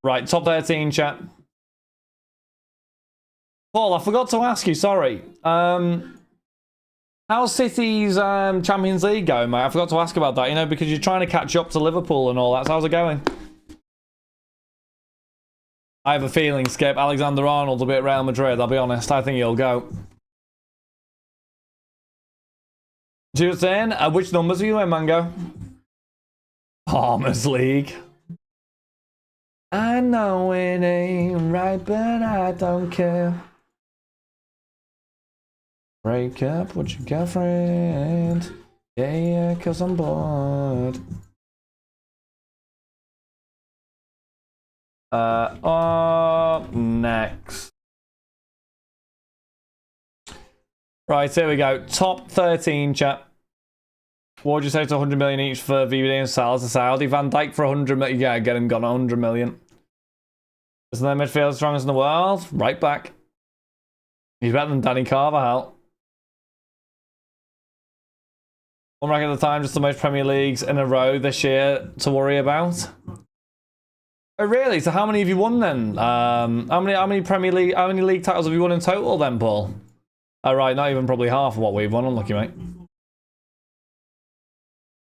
Right, top 13, chat. Paul, I forgot to ask you, sorry. How's City's Champions League going, mate? I forgot to ask about that, you know, because you're trying to catch up to Liverpool and all that. So how's it going? I have a feeling, Skip, Alexander-Arnold will be at Real Madrid, I'll be honest. I think he'll go. Just saying, which numbers are you in, Mango? Palmer's League. I know it ain't right, but I don't care. Break up with your girlfriend. Yeah, cause I'm bored. Next. Right, here we go. Top 13, chat. What would you say to 100 million each for VVD and Salah to Saudi? Van Dijk for 100 million. Yeah, get him gone 100 million. Isn't their midfield the strongest in the world? Right back. He's better than Danny Carvajal. One rank at a time, just the most Premier Leagues in a row this year to worry about. Oh really? So how many have you won then? How many Premier League, how many league titles have you won in total then, Paul? Oh right, not even probably half of what we've won. Unlucky, mate.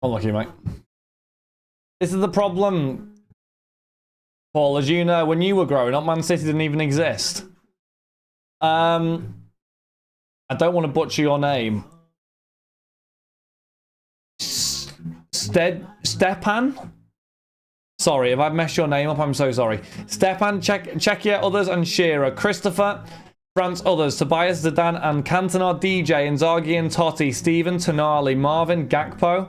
Unlucky, mate. This is the problem, Paul. As you know, when you were growing up, Man City didn't even exist. I don't want to butcher your name. Stepan? Sorry, if I've messed your name up, I'm so sorry. Stepan, Czechia, others, and Shearer. Christopher, France, others. Tobias, Zidane, and Cantona, DJ, Inzaghi, and Totti. Steven, Tonali, Marvin, Gakpo,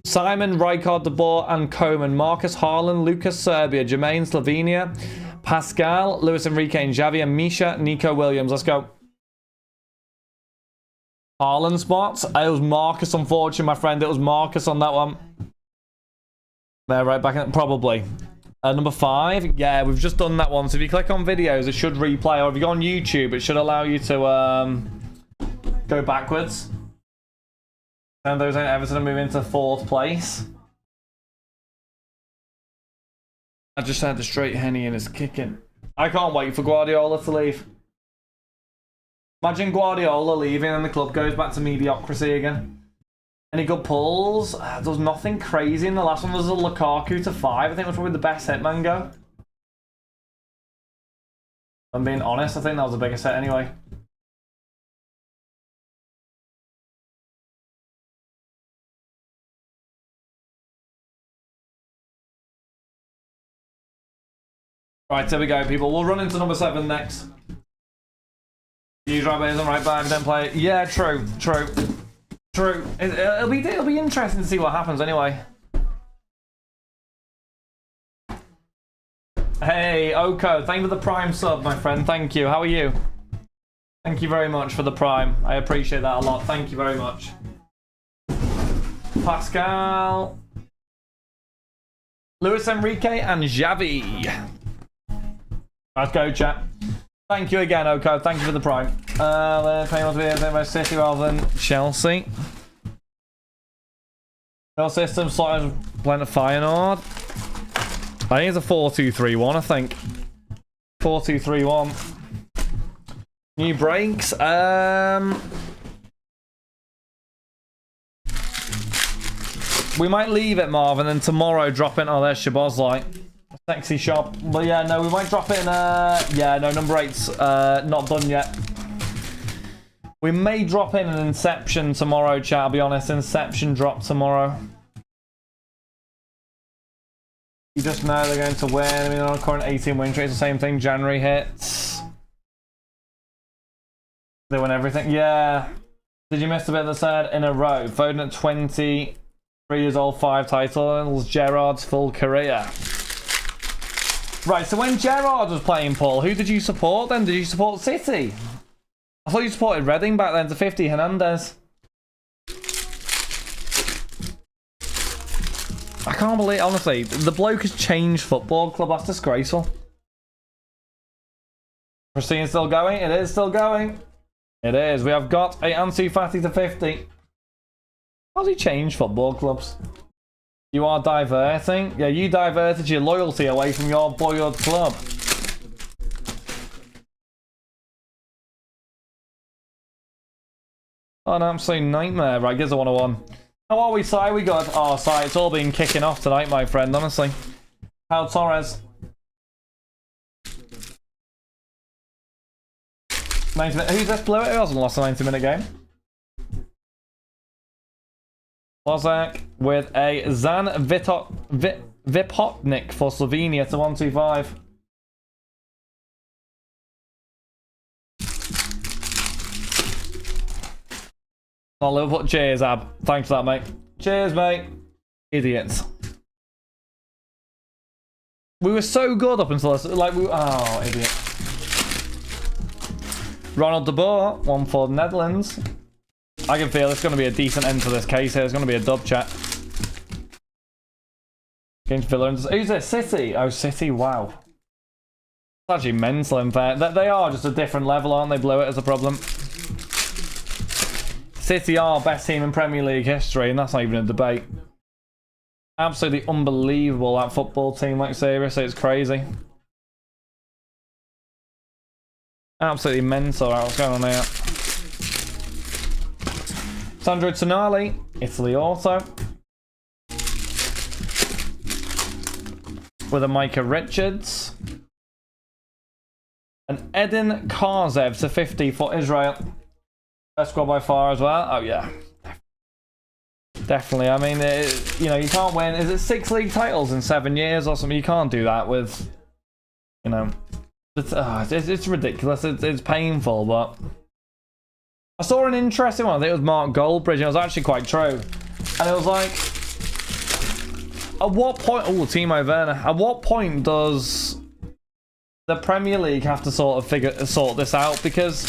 Simon, Rijkaard, De Boer, and Koeman. Marcus, Haaland, Lucas, Serbia, Jermaine, Slovenia, Pascal, Luis Enrique, and Xavi, and Misha, Nico Williams. Let's go. Haaland spots. It was Marcus, unfortunately, my friend. It was Marcus on that one. There, right back in, probably. Number 5. Yeah, we've just done that one. So if you click on videos, it should replay. Or if you go on YouTube, it should allow you to go backwards. And those ain't Everton move into 4th place. I just had the straight Henny and it's kicking. I can't wait for Guardiola to leave. Imagine Guardiola leaving and the club goes back to mediocrity again. Any good pulls? There's nothing crazy in the last one. There's a Lukaku to 5. I think it was probably the best hit, Mango. I'm being honest, I think that was the biggest hit anyway. Right, there we go, people. We'll run into number 7 next. Use right base and right back, don't play it. Yeah, true. It'll be interesting to see what happens anyway. Hey, Oko, thank you for the Prime sub, my friend. Thank you. How are you? Thank you very much for the Prime. I appreciate that a lot. Thank you very much. Pascal, Luis Enrique, and Xavi. Let's go, chat. Thank you again, Oko. Thank you for the Prime. Let's City rather than Chelsea. No system slotted blend of Feyenoord. I think it's a 4-2-3-1, I think. 4-2-3-1. New breaks. We might leave it, Marvin, and tomorrow drop in. Oh, there's Shabazz, sexy shop. But yeah, no, we might drop it in. Yeah, no, number 8's not done yet. We may drop in an Inception tomorrow, chat. I'll be honest, Inception drop tomorrow. You just know they're going to win. I mean, they're on current 18 win streak. It's the same thing. January hits. They win everything. Yeah. Did you miss the bit that said in a row? Foden at 23 years old, 5 titles. Gerrard's full career. Right, so when Gerrard was playing, Paul, who did you support then? Did you support City? I thought you supported Reading back then to 50 Hernandez. I can't believe, honestly, the bloke has changed football club. That's disgraceful. Pristine still going? It is still going. It is. We have got a Ansu Fati to 50. How's he changed football clubs? You are diverting? Yeah, you diverted your loyalty away from your boyhood club. Oh, an absolute nightmare. Right, gives a 101. How are we, Si? We good? Oh, Si, it's all been kicking off tonight, my friend, honestly. How Torres? 90 minute. Who's this blue? Who hasn't lost a 90-minute game? Lozak with a Zan Vipotnik for Slovenia to 125. Oh, Liverpool. Cheers, Ab. Thanks for that, mate. Cheers, mate. Idiots. We were so good up until this. Like, oh, idiot. Ronald de Boer, 1 for the Netherlands. I can feel it's going to be a decent end to this case here. It's going to be a dub chat. Against Villa. Who's this? City. Oh, City. Wow. It's actually mental in fair. They are just a different level, aren't they? Blew it as a problem. City are best team in Premier League history, and that's not even a debate. Absolutely unbelievable, that football team. Like, seriously, it's crazy. Absolutely mental. What's going on here? Sandro Tonali, Italy also. With a Micah Richards. And Edin Karzev to 50 for Israel. Best squad by far as well. Oh, yeah. Definitely. I mean, you know, you can't win. Is it 6 league titles in 7 years or something? You can't do that with, you know. It's ridiculous. It's painful, but I saw an interesting one. I think it was Mark Goldbridge, and it was actually quite true. And it was like, at what point... Oh, Timo Werner. At what point does the Premier League have to sort this out? Because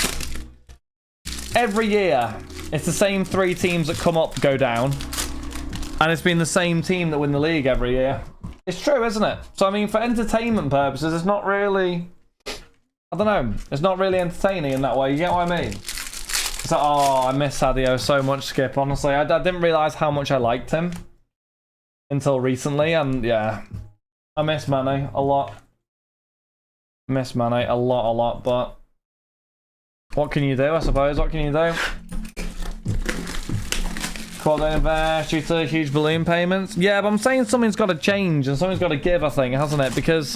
every year, it's the same 3 teams that come up, go down. And it's been the same team that win the league every year. It's true, isn't it? So, I mean, for entertainment purposes, it's not really... I don't know. It's not really entertaining in that way. You get what I mean? It's like, oh, I miss Sadio so much, Skip. Honestly, I didn't realise how much I liked him until recently. And, yeah, I miss Mane a lot. Miss Mane a lot, but... What can you do, I suppose? What can you do? Quad invest due to huge balloon payments. Yeah, but I'm saying something's got to change and something's got to give, I think, hasn't it? Because,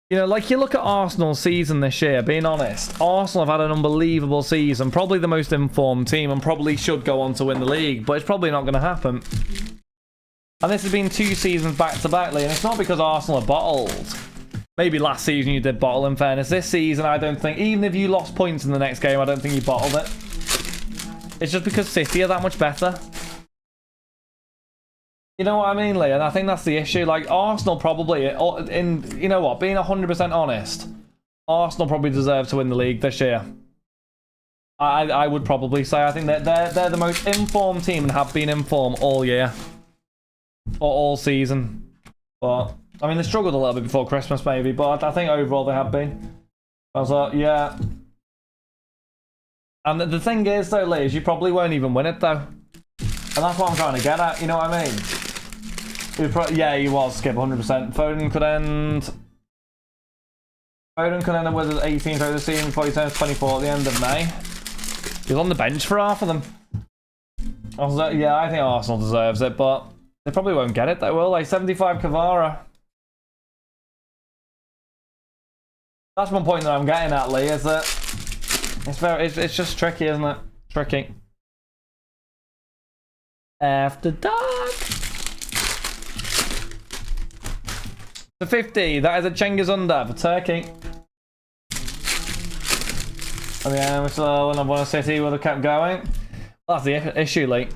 you know, like you look at Arsenal's season this year, being honest, Arsenal have had an unbelievable season, probably the most informed team, and probably should go on to win the league, but it's probably not going to happen. And this has been 2 seasons back-to-back, and it's not because Arsenal are bottled. Maybe last season you did bottle, in fairness. This season, I don't think, even if you lost points in the next game, I don't think you bottled it. It's just because City are that much better. You know what I mean, Lee? And I think that's the issue. Like, Arsenal probably, you know what, being 100% honest, Arsenal probably deserve to win the league this year. I would probably say, I think that they're the most informed team and have been informed all year. Or all season. But... I mean, they struggled a little bit before Christmas, maybe, but I think overall they have been. I was like, yeah. And the thing is, though, Lee, is you probably won't even win it, though. And that's what I'm trying to get at, you know what I mean? Yeah, he was, Skip, 100%. Foden could end up with his 18th over the season before he turns 24 at the end of May. He was on the bench for half of them. I was like, yeah, I think Arsenal deserves it, but they probably won't get it, though, will they? 75 Kvara. That's one point that I'm getting at, Lee, is that it's just tricky, isn't it? Tricky. After dark. The 50, that is a Cengiz Under for Turkey. And yeah, we still won a City, would have kept going. Well, that's the issue, Lee.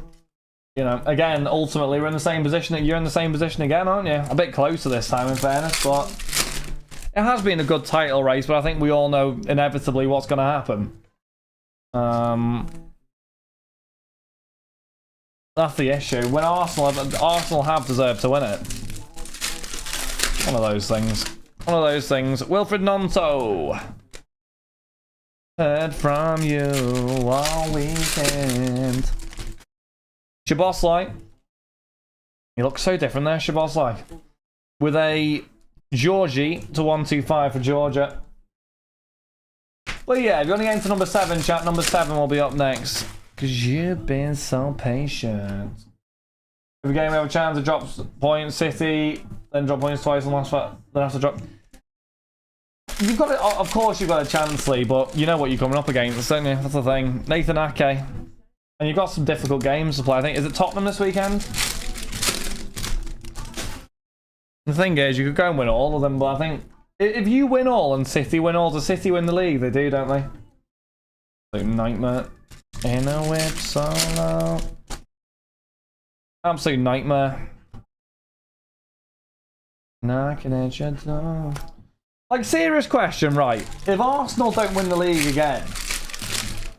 You know, again, ultimately, we're in the same position. You're in the same position again, aren't you? A bit closer this time, in fairness, but it has been a good title race, but I think we all know inevitably what's going to happen. That's the issue. When Arsenal have deserved to win it. One of those things. One of those things. Wilfred Nonto. Heard from you all weekend. Shaboslight. He looks so different there, Shabazz, like. With a Georgie to 125 for Georgia. Well, yeah, if you want to get into number 7, chat, number 7 will be up next. Because you've been so patient. Every game we have a chance to drop points, City, then drop points twice, and last then have to drop. You've got it, of course you've got a chance, Lee, but you know what you're coming up against, don't you? That's the thing. Nathan Ake. And you've got some difficult games to play, I think. Is it Tottenham this weekend? The thing is, you could go and win all of them, but I think if you win all and City win all, does City win the league? They do, don't they? Like nightmare. In a whip solo. Absolute nightmare. Knocking at your door. Like, serious question, right? If Arsenal don't win the league again,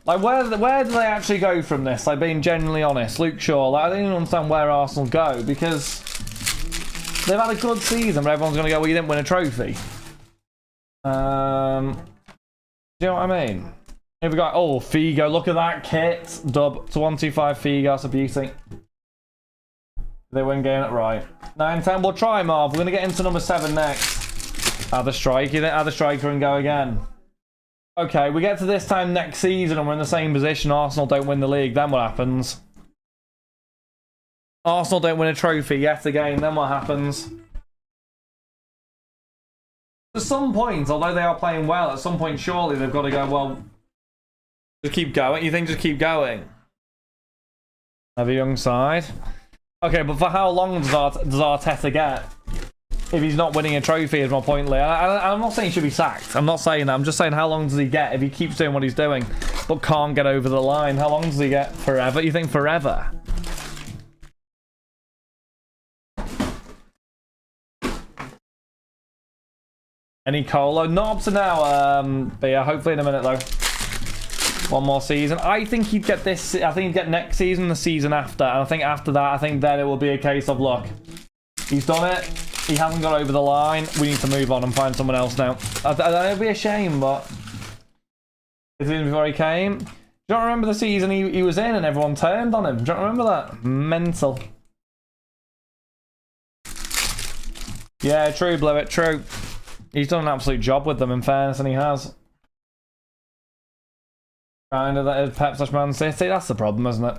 like, where do they actually go from this? Like, being genuinely honest, Luke Shaw, like, I don't even understand where Arsenal go, because they've had a good season, but everyone's going to go, well, you didn't win a trophy. Do you know what I mean? Here we go. Oh, Figo, look at that kit. Dub to 125 Figo, that's a beauty. They win game it right. 9-10, we'll try, Marv. We're going to get into number 7 next. Add the striker, then add the striker and go again. Okay, we get to this time next season and we're in the same position. Arsenal don't win the league, then what happens? Arsenal don't win a trophy yet again, then what happens? At some point, although they are playing well, at some point surely they've got to go, well, just keep going. You think just keep going? Have a young side. Okay, but for how long does Arteta get? If he's not winning a trophy, is my point, Lee. I'm not saying he should be sacked. I'm not saying that. I'm just saying how long does he get if he keeps doing what he's doing, but can't get over the line? How long does he get? Forever? You think forever? Any Colo? Not up to now. But yeah, hopefully in a minute though. One more season. I think he'd get this. I think he'd get next season, the season after, and I think after that, I think then it will be a case of, look, he's done it. He hasn't got over the line. We need to move on and find someone else now. It'd be a shame, but this is before he came. Do you not remember the season he was in and everyone turned on him? Do you not remember that? Mental. Yeah, true, Blewett, true. He's done an absolute job with them, in fairness, and he has. Kind of that is Pep / Man City. That's the problem, isn't it?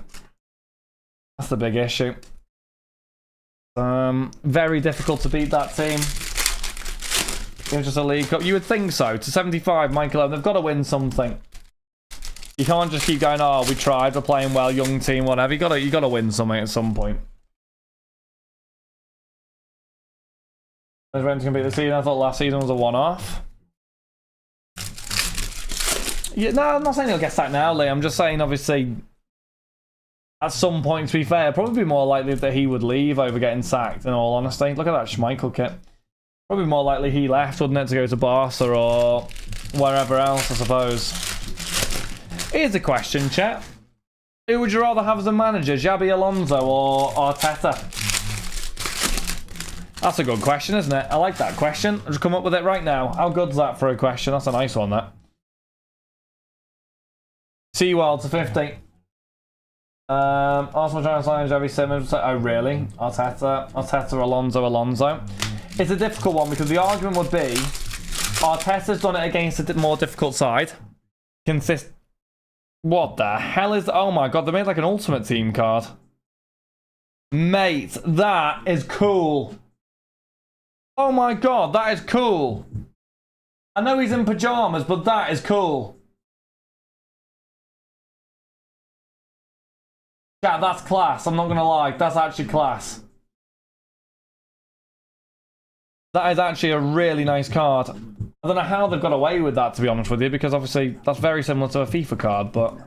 That's the big issue. Very difficult to beat that team. It's just a League Cup. You would think so. To 75, Michael Owen, they've got to win something. You can't just keep going, oh, we tried, we're playing well, young team, whatever. You got to win something at some point. When's going to be the season? I thought last season was a one-off. Yeah, no, I'm not saying he'll get sacked now, Lee. I'm just saying, obviously, at some point, to be fair, probably more likely that he would leave over getting sacked, in all honesty. Look at that Schmeichel kit. Probably more likely he left, wouldn't it, to go to Barca or wherever else, I suppose. Here's a question, chat. Who would you rather have as a manager, Xabi Alonso or Arteta? That's a good question, isn't it? I like that question. I'll just come up with it right now. How good's that for a question? That's a nice one, that. Seaworld to 50. Arsenal trying to sign Xavi Simmons. Oh, really? Arteta, Alonso. It's a difficult one because the argument would be Arteta's done it against a more difficult side. What the hell is... Oh my god, they made like an ultimate team card. Mate, that is cool. Oh my god, that is cool. I know he's in pajamas, but that is cool. Yeah, that's class. I'm not going to lie. That's actually class. That is actually a really nice card. I don't know how they've got away with that, to be honest with you, because obviously that's very similar to a FIFA card, but...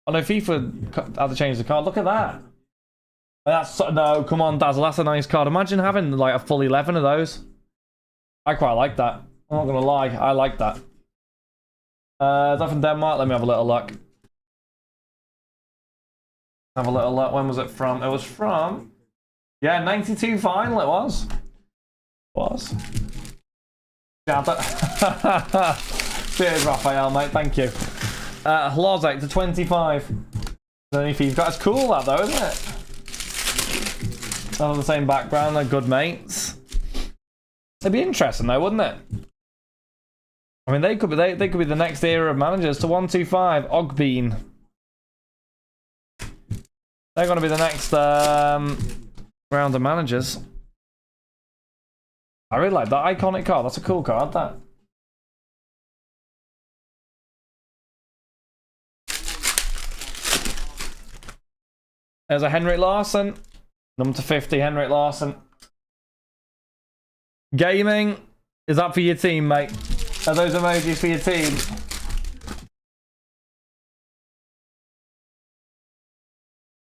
I know FIFA had to change the card. Look at that. That's... No, come on, Dazzle. That's a nice card. Imagine having like a full 11 of those. I quite like that. I'm not going to lie. I like that. Is that from Denmark? Let me have a little look. Have a little look. When was it from? It was from... Yeah, 92 final it was. Cheers, Raphael, mate. Thank you. Lozek to 25. That's cool, that though, isn't it? have the same background. They're good mates. It'd be interesting though, wouldn't it? I mean, they could be the next era of managers. To 125, Ogbean. They're going to be the next round of managers. I really like that iconic card. That's a cool card, that. There's a Henrik Larsson. Number to 50, Henrik Larsson. Gaming. Is that for your team, mate? Are those emojis for your team?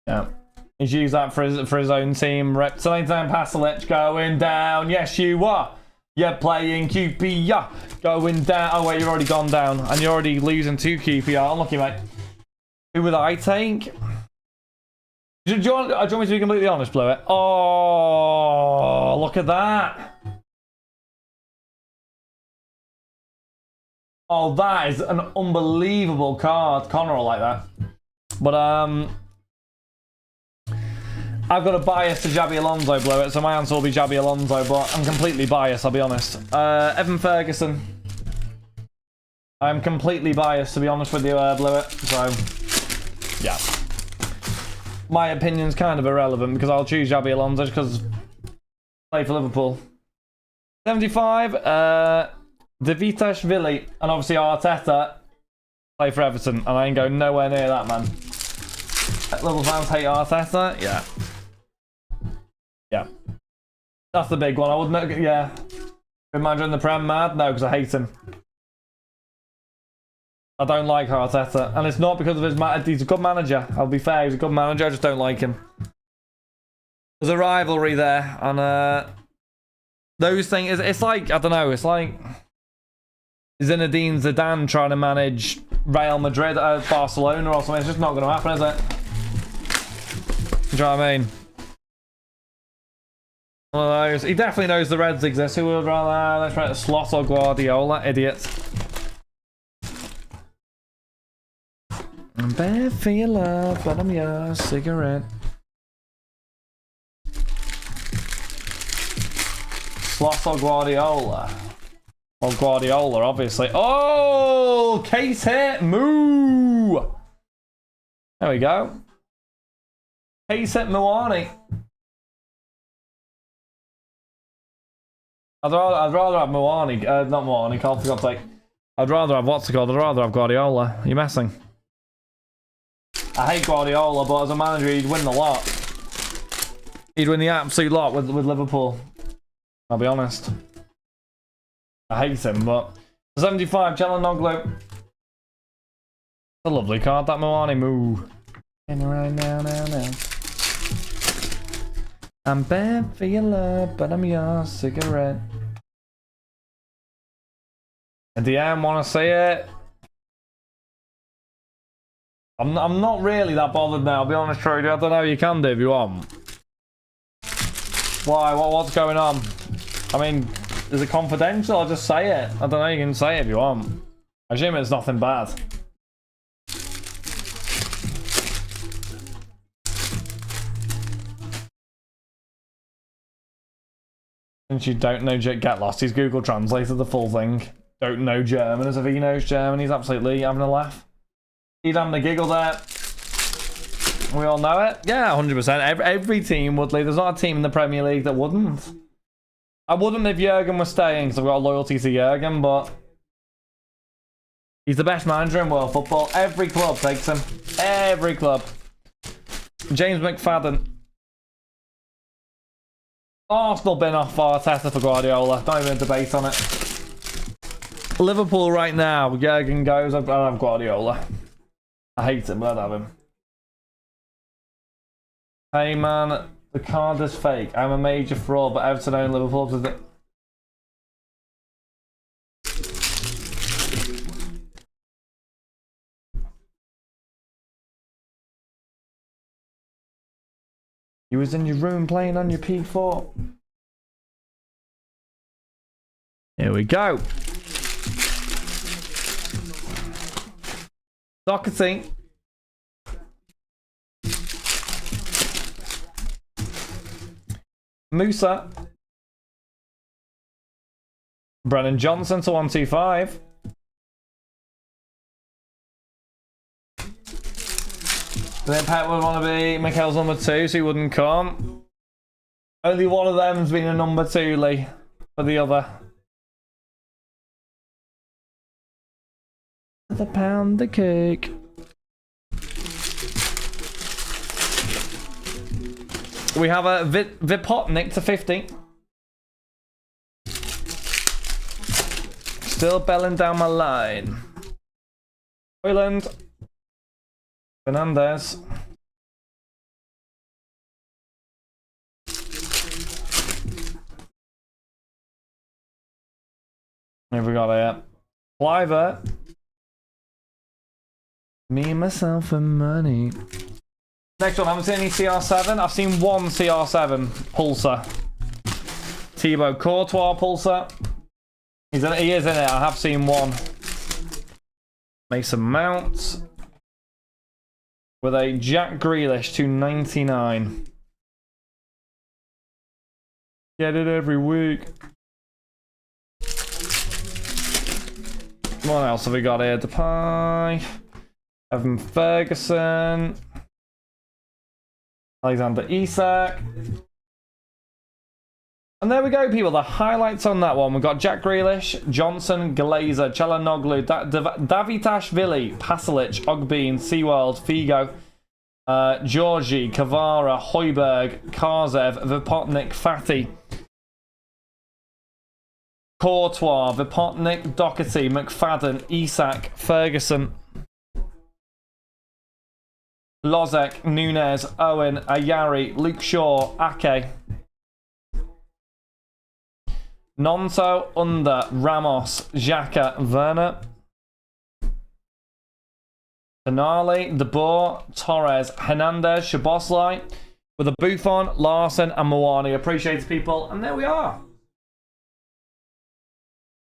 Yeah. He's used that for his own team. Reptilian Pasalic going down. Yes, you are. You're playing QPR. Going down. Oh, wait, you've already gone down. And you're already losing to QPR. Unlucky, mate. Who would I take? Do you want me to be completely honest, Blue? Oh, look at that. Oh, that is an unbelievable card. Connor will like that. But, I've got a bias to Jabi Alonso, Blue, so my answer will be Jabi Alonso, but I'm completely biased, I'll be honest. Evan Ferguson. I'm completely biased, to be honest with you, Blue, so, yeah. My opinion's kind of irrelevant because I'll choose Jabi Alonso because play for Liverpool. 75, Davitashvili, and obviously Arteta play for Everton, and I ain't going nowhere near that, man. Liverpool fans hate Arteta, yeah. Yeah. That's the big one. I wouldn't, yeah. Imagine the Prem mad? No, because I hate him. I don't like Arteta, and it's not because of his he's a good manager. I'll be fair, he's a good manager, I just don't like him. There's a rivalry there, and those things, it's like, I don't know, it's like Zinedine Zidane trying to manage Real Madrid at Barcelona or something. It's just not going to happen, is it? Do you know what I mean? One of those. He definitely knows the Reds exist. Who would rather? Let's try to Slot or Guardiola, idiots. I'm bad for your love, but I'm your cigarette. Slot or Guardiola? Or Guardiola, obviously. Oh! Case hit! Moo! There we go. Case hit Moani. I'd rather have Moani. Not Moani, for God's sake. I'd rather have what's it called? I'd rather have Guardiola. You're messing. I hate Guardiola, but as a manager, he'd win the lot. He'd win the absolute lot with Liverpool. I'll be honest. I hate him, but 75, Çalhanoğlu. A lovely card, that Moani. Moo. And right now. I'm bad for your love, but I'm your cigarette. And DM, want to see it? I'm not really that bothered now, I'll be honest, Trudy. I don't know, you can do if you want. Why? What's going on? I mean, is it confidential? I'll just say it. I don't know, you can say it if you want. I assume it's nothing bad. Since you don't know, get lost. He's Google translated the full thing. Don't know German as if he knows German. He's absolutely having a laugh. He's having a giggle there. We all know it. Yeah, 100%. Every team would leave. There's not a team in the Premier League that wouldn't. I wouldn't if Jurgen was staying because I've got a loyalty to Jurgen, but he's the best manager in world football. Every club takes him. Every club. James McFadden. Arsenal bin off Arteta for Guardiola. Don't even debate on it. Liverpool right now. Jurgen goes. I'd have Guardiola. I hate him, but I'd have him. Hey man, the card is fake. I'm a major fraud, but Everton own Liverpool. You was in your room playing on your P4. Here we go. Doherty. Musa. Brennan Johnson to 125. Then Pep would want to be Mikel's number 2, so he wouldn't come. Only one of them's been a number 2, Lee, for the other. The pound the cake. We have a Vipotnik to 50. Still belling down my line. Hoyland. Fernandez. Here we got here. Cliver. Me, myself, and money. Next one, I haven't seen any CR7. I've seen one CR7 Pulsar. Thibaut Courtois Pulsar. He is in it. I have seen one. Mason Mount. With a Jack Grealish to 99. Get it every week. What else have we got here? Depay. Evan Ferguson. Alexander Isak. And there we go, people. The highlights on that one. We've got Jack Grealish, Johnson, Glazer, Çalhanoğlu, Davitashvili, Pasalic, Ogbin, Seaworld, Figo, Georgie, Kvara, Højbjerg, Karzev, Vipotnik, Fati, Courtois, Vipotnik, Doherty, McFadden, Isak, Ferguson, Lozek, Nunes, Owen, Ayari, Luke Shaw, Ake, Nonso, Under, Ramos, Xhaka, Werner, Tonali, De Boer, Torres, Hernandez, Szoboszlai, with a Buffon, Larson, and Moani. Appreciate it, people. And there we are.